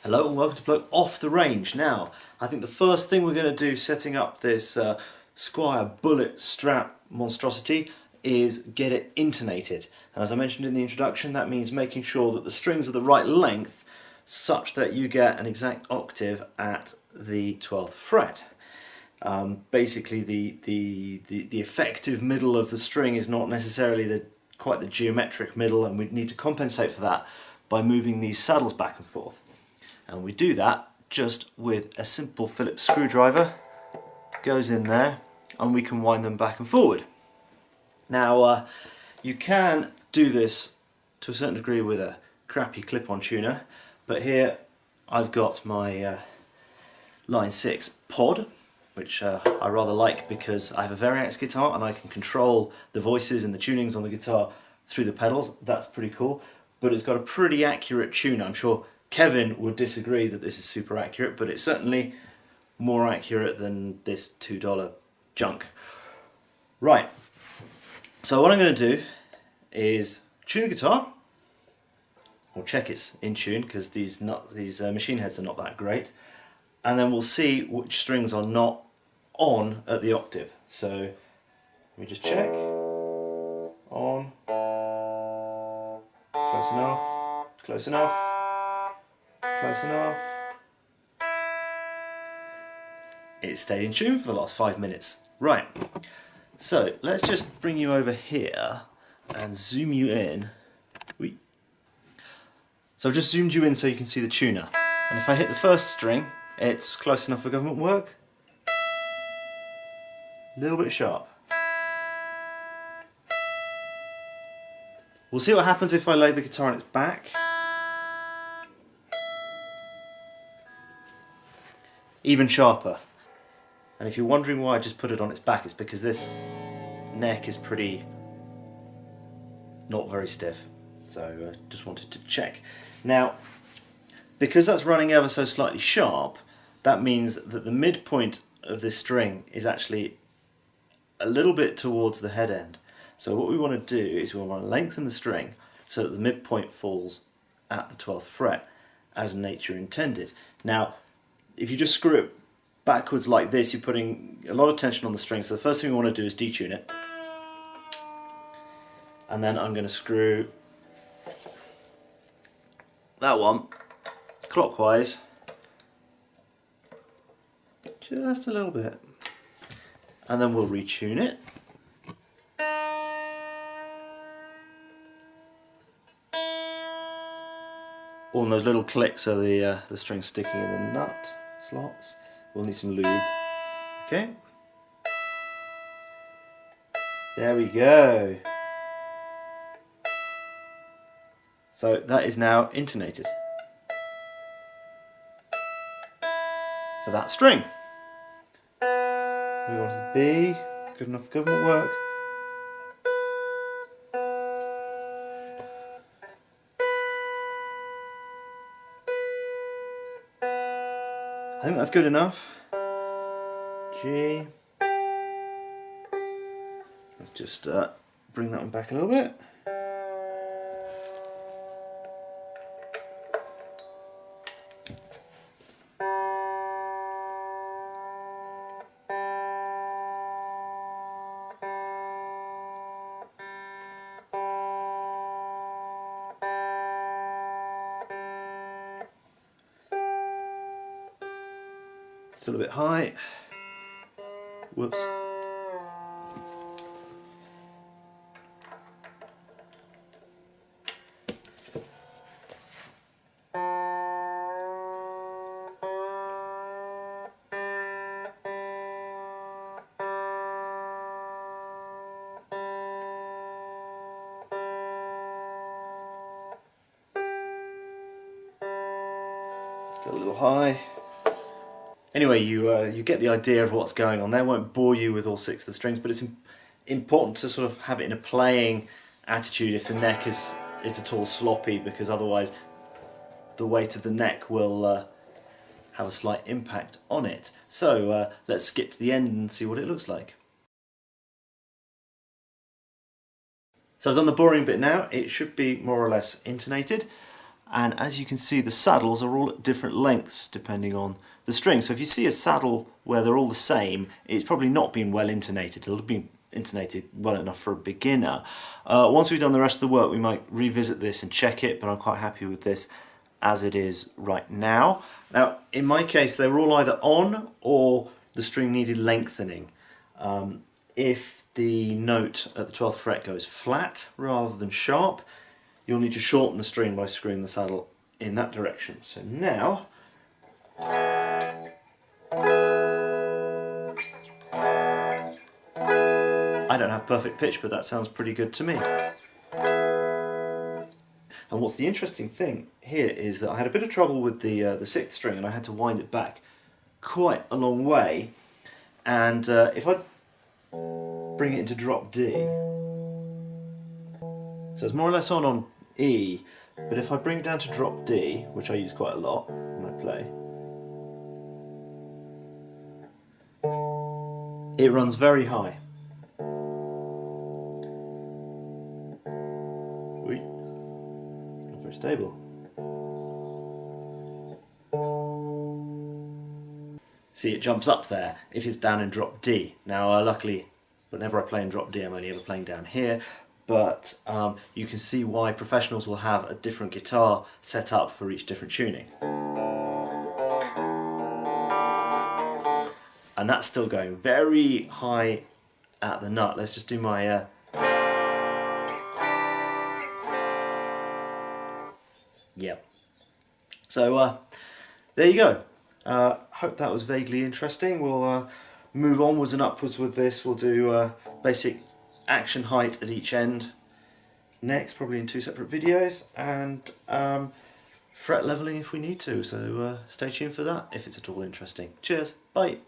Hello and welcome to Bloke Off the Range. Now, I think the first thing we're going to do setting up this Squier Bullet Strat monstrosity is get it intonated. And as I mentioned in the introduction, that means making sure that the strings are the right length such that you get an exact octave at the 12th fret. Basically the effective middle of the string is not necessarily quite the geometric middle, and we need to compensate for that by moving these saddles back and forth. And we do that just with a simple Phillips screwdriver. Goes in there and we can wind them back and forward. Now you can do this to a certain degree with a crappy clip-on tuner, but here I've got my Line 6 pod, which I rather like because I have a Variax guitar and I can control the voices and the tunings on the guitar through the pedals. That's pretty cool, but it's got a pretty accurate tuner. I'm sure Kevin would disagree that this is super accurate, but it's certainly more accurate than this $2 junk. Right, so what I'm going to do is tune the guitar, or check it's in tune, because these machine heads are not that great, and then we'll see which strings are not on at the octave. So let me just check. On. Close enough. Close enough. Close enough. It stayed in tune for the last 5 minutes. Right, so let's just bring you over here and zoom you in. So I've just zoomed you in so you can see the tuner. And if I hit the first string, it's close enough for government work. A little bit sharp. We'll see what happens if I lay the guitar on its back. Even sharper. And if you're wondering why I just put it on its back, it's because this neck is not very stiff. So I just wanted to check. Now, because that's running ever so slightly sharp, that means that the midpoint of this string is actually a little bit towards the head end. So what we want to do is we want to lengthen the string so that the midpoint falls at the 12th fret as nature intended. Now, if you just screw it backwards like this, you're putting a lot of tension on the string. So the first thing we want to do is detune it. And then I'm going to screw that one clockwise just a little bit. And then we'll retune it. All those little clicks are the string sticking in the nut slots. We'll need some lube. Okay. There we go. So that is now intonated for that string. Move on to the B. Good enough for government work. I think that's good enough. G. Let's just bring that one back a little bit. Still a bit high. Whoops. Still a little high. Anyway, you get the idea of what's going on there. I won't bore you with all 6 of the strings, but it's important to sort of have it in a playing attitude if the neck is at all sloppy, because otherwise the weight of the neck will have a slight impact on it. So let's skip to the end and see what it looks like. So I've done the boring bit now. It should be more or less intonated. and as you can see the saddles are all at different lengths depending on the string. So if you see a saddle where they're all the same, it's probably not been well intonated. It'll have been intonated well enough for a beginner. Once we've done the rest of the work we might revisit this and check it, but I'm quite happy with this as it is right now. Now in my case they were all either on or the string needed lengthening. If the note at the 12th fret goes flat rather than sharp, you'll need to shorten the string by screwing the saddle in that direction. So now I don't have perfect pitch, but that sounds pretty good to me. And what's the interesting thing here is that I had a bit of trouble with the 6th string, and I had to wind it back quite a long way. And if I bring it into drop D, so it's more or less on E, but if I bring it down to drop D, which I use quite a lot when I play, it runs very high. Not very stable. See, it jumps up there if it's down in drop D. Now luckily, whenever I play in drop D I'm only ever playing down here, but you can see why professionals will have a different guitar set up for each different tuning. And that's still going very high at the nut. Let's just do my yeah. So there you go. Hope that was vaguely interesting. We'll move onwards and upwards with this. We'll do basic action height at each end next, probably in 2 separate videos, and fret leveling if we need to. So stay tuned for that if it's at all interesting. Cheers, bye.